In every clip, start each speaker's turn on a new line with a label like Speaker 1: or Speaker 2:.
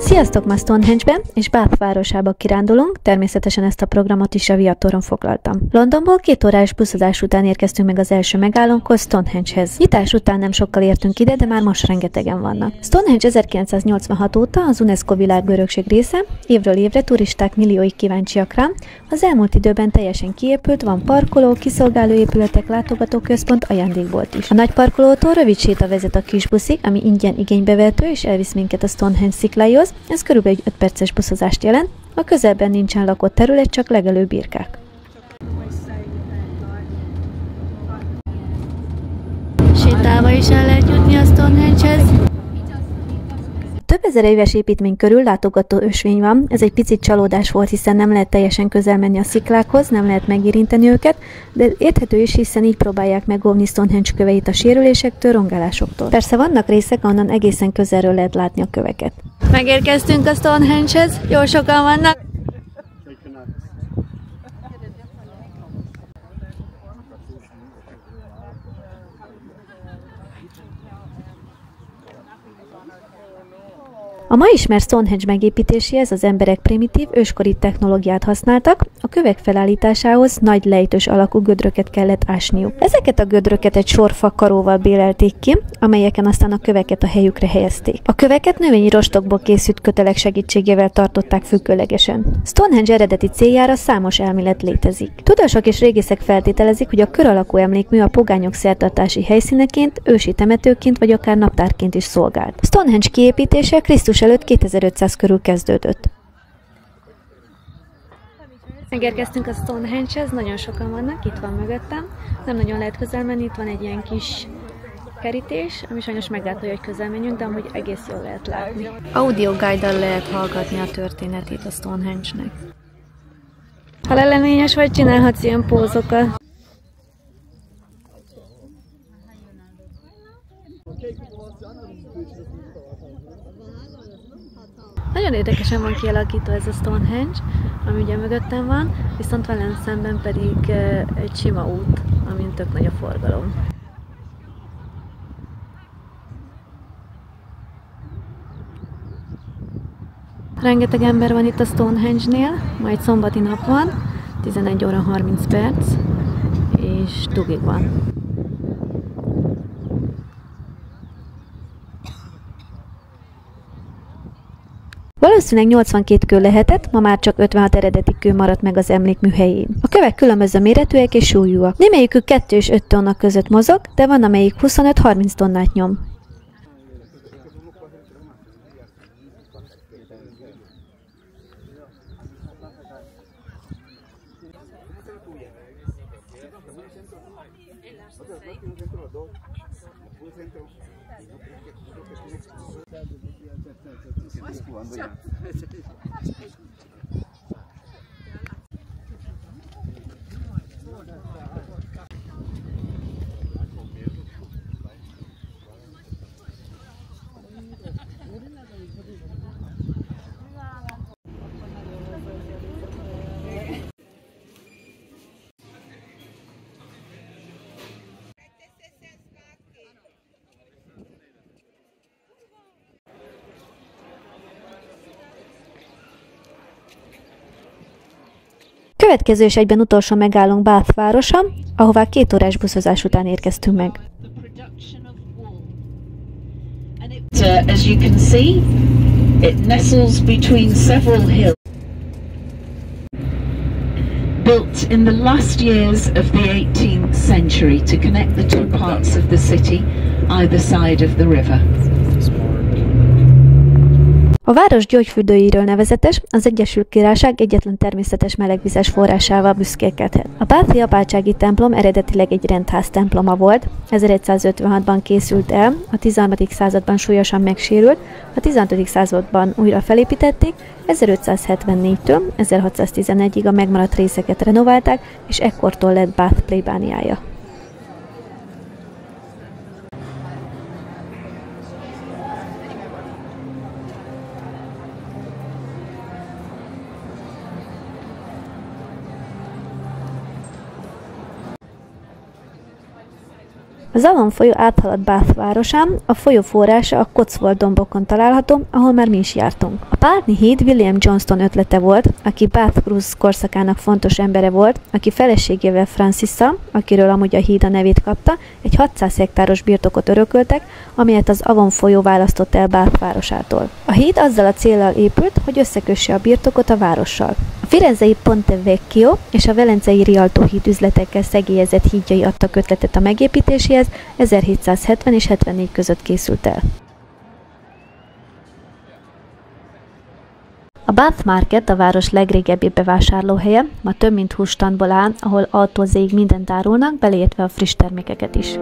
Speaker 1: Sziasztok, ma Stonehenge-be és Bath városába kirándulunk, természetesen ezt a programot is a viatoron foglaltam. Londonból 2 órás buszozás után érkeztünk meg az első megállónkhoz, Stonehengehez. Nyitás után nem sokkal értünk ide, de már most rengetegen vannak. Stonehenge 1986 óta az UNESCO világörökség része, évről évre turisták milliói kíváncsiak rá. Az elmúlt időben teljesen kiépült, van parkoló, kiszolgáló épületek, látogatóközpont, ajándékbolt is. A nagy parkolótól rövid séta vezet a kis buszig, ami ingyen igénybevehető és elvisz minket a Stonehenge szikláihoz. Ez körülbelül egy 5 perces buszozást jelent. A közelben nincsen lakott terület, csak legelő birkák. Sétálva is el lehet jutni a Stonehengehez. Több ezer éves építmény körül látogató ösvény van, ez egy picit csalódás volt, hiszen nem lehet teljesen közel menni a sziklákhoz, nem lehet megérinteni őket, de érthető is, hiszen így próbálják megóvni Stonehenge köveit a sérülésektől, rongálásoktól. Persze vannak részek, ahonnan egészen közelről lehet látni a köveket. Megérkeztünk a Stonehengehez, jó sokan vannak. A ma ismert Stonehenge megépítéséhez az emberek primitív, őskori technológiát használtak, a kövek felállításához nagy lejtős alakú gödröket kellett ásniuk. Ezeket a gödröket egy sor fakaróval bélelték ki, amelyeken aztán a köveket a helyükre helyezték. A köveket növényi rostokból készült kötelek segítségével tartották függőlegesen. Stonehenge eredeti céljára számos elmélet létezik. Tudósok és régészek feltételezik, hogy a kör alakú emlékmű a pogányok szertartási helyszíneként, ősi temetőként vagy akár naptárként is szolgált. Stonehenge kiépítése Krisztus előtt 2500 körül kezdődött. Megérkeztünk a Stonehengehez, nagyon sokan vannak, itt van mögöttem. Nem nagyon lehet közel menni, itt van egy ilyen kis kerítés, ami sajnos megállítja, hogy közel menjünk, de amúgy egész jól lehet látni. Audio guide-dal lehet hallgatni a történetét a Stonehenge-nek. Ha leleményes vagy, csinálhatsz ilyen pózokat. Nagyon érdekesen van kialakítva ez a Stonehenge, ami ugye mögöttem van, viszont velem szemben pedig egy sima út, amin tök nagy a forgalom. Rengeteg ember van itt a Stonehenge-nél, majd szombati nap van, 11 óra 30 perc, és dugig van. Valószínűleg 82 kő lehetett, ma már csak 56 eredeti kő maradt meg az emlékmű helyén. A kövek különböző méretűek és súlyúak. Némelyikük 2 és 5 tonna között mozog, de van amelyik 25-30 tonnát nyom. Következő és egyben utolsó megállónk Bath városa, ahová 2 órás buszozás után érkeztünk meg.
Speaker 2: As you can see, it nestles between several hills. Built in the last years of the 18th century to connect the two parts of the city, either side of the river.
Speaker 1: A város gyógyfürdőiről nevezetes, az Egyesült Királyság egyetlen természetes melegvizes forrásával büszkélkedhet. A Bathi apátsági templom eredetileg egy rendház temploma volt, 1156-ban készült el, a 13. században súlyosan megsérült, a 16. században újra felépítették, 1574-től 1611-ig a megmaradt részeket renoválták, és ekkortól lett Bath plébániája. Az Avon folyó áthalad Bath városán, a folyó forrása a Cotswold dombokon található, ahol már mi is jártunk. A Putney híd William Johnston ötlete volt, aki Bath Cruise korszakának fontos embere volt, aki feleségével Francisszal, akiről amúgy a híd a nevét kapta, egy 600 hektáros birtokot örököltek, amelyet az Avon folyó választott el Bath városától. A híd azzal a céllal épült, hogy összekösse a birtokot a várossal. A firenzei Ponte Vecchio és a velencei Rialto híd üzletekkel szegélyezett hídjai adtak ötletet a megépítéséhez, 1770 és 74 között készült el. A Bath Market a város legrégebbi bevásárlóhelye, ma több mint 20 standból áll, ahol A-tól Z-ig mindent árulnak, beleértve a friss termékeket is.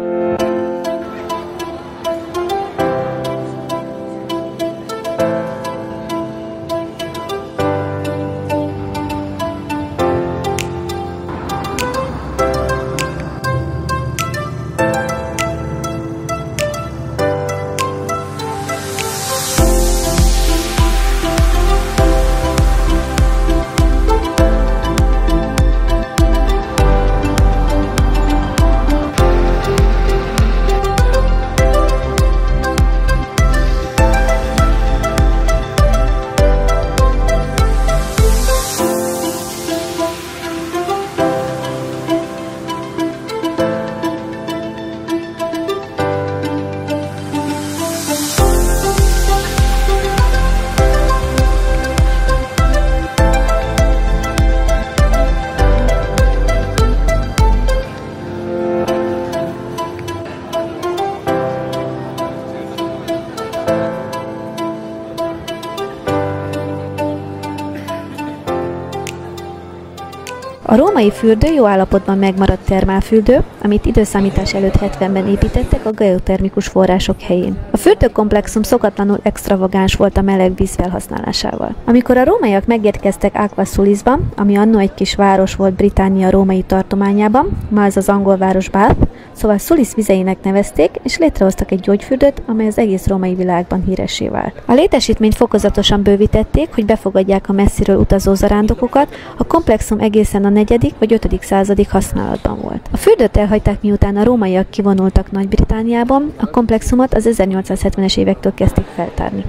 Speaker 1: A római fürdő jó állapotban megmaradt termálfürdő, amit időszámítás előtt 70-ben építettek a geotermikus források helyén. A fürdőkomplexum szokatlanul extravagáns volt a meleg víz felhasználásával. Amikor a rómaiak megérkeztek Aqua Sulisba, ami annó egy kis város volt Britannia római tartományában, ma ez az angol város Bath, szóval Sulis vizeinek nevezték, és létrehoztak egy gyógyfürdőt, amely az egész római világban híressé vált. A létesítményt fokozatosan bővítették, hogy befogadják a messziről utazó zarándokokat, a komplexum egészen a 4. vagy 5. századig használatban volt. A fürdőt elhagyták, miután a rómaiak kivonultak Nagy-Britanniában, a komplexumot az 1870-es évektől kezdték feltárni.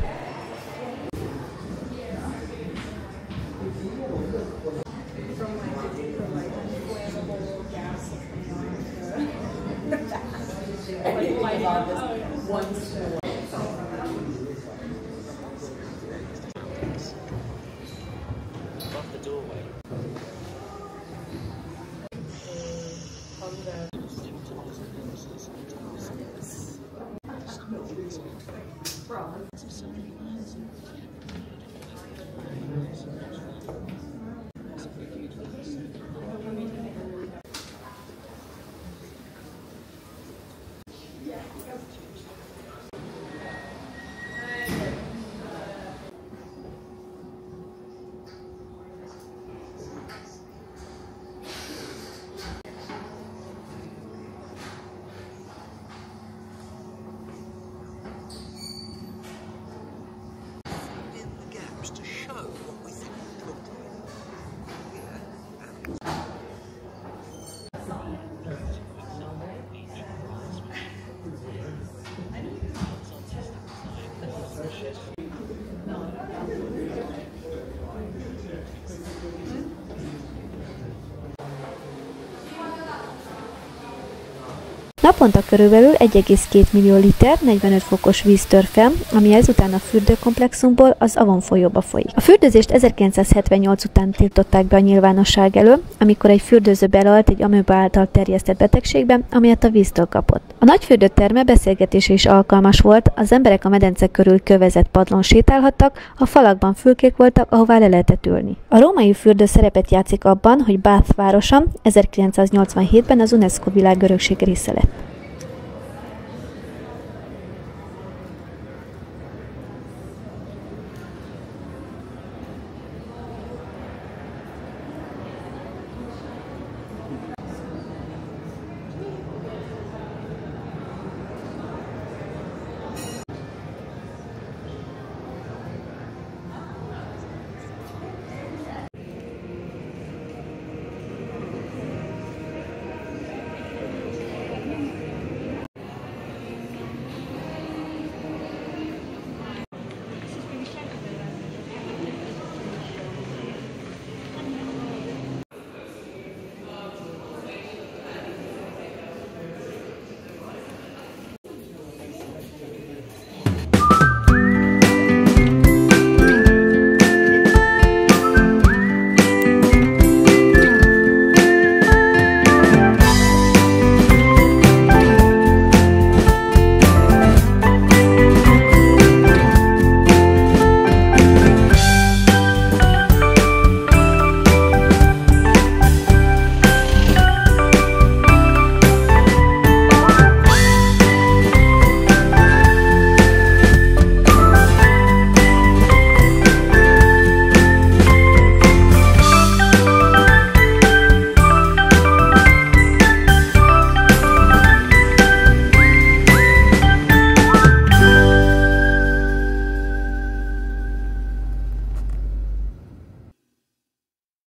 Speaker 1: Naponta körülbelül 1,2 millió liter 45 fokos víz tör fel, ami ezután a fürdőkomplexumból az Avon folyóba folyik. A fürdőzést 1978 után tiltották be a nyilvánosság elől, amikor egy fürdőző belehalt egy amöba által terjesztett betegségbe, amelyet a víztől kapott. A nagy fürdőterme beszélgetése is alkalmas volt, az emberek a medence körül kövezett padlón sétálhattak, a falakban fülkék voltak, ahová le lehetett ülni. A római fürdő szerepet játszik abban, hogy Bath városa 1987-ben az UNESCO világörökség része lett.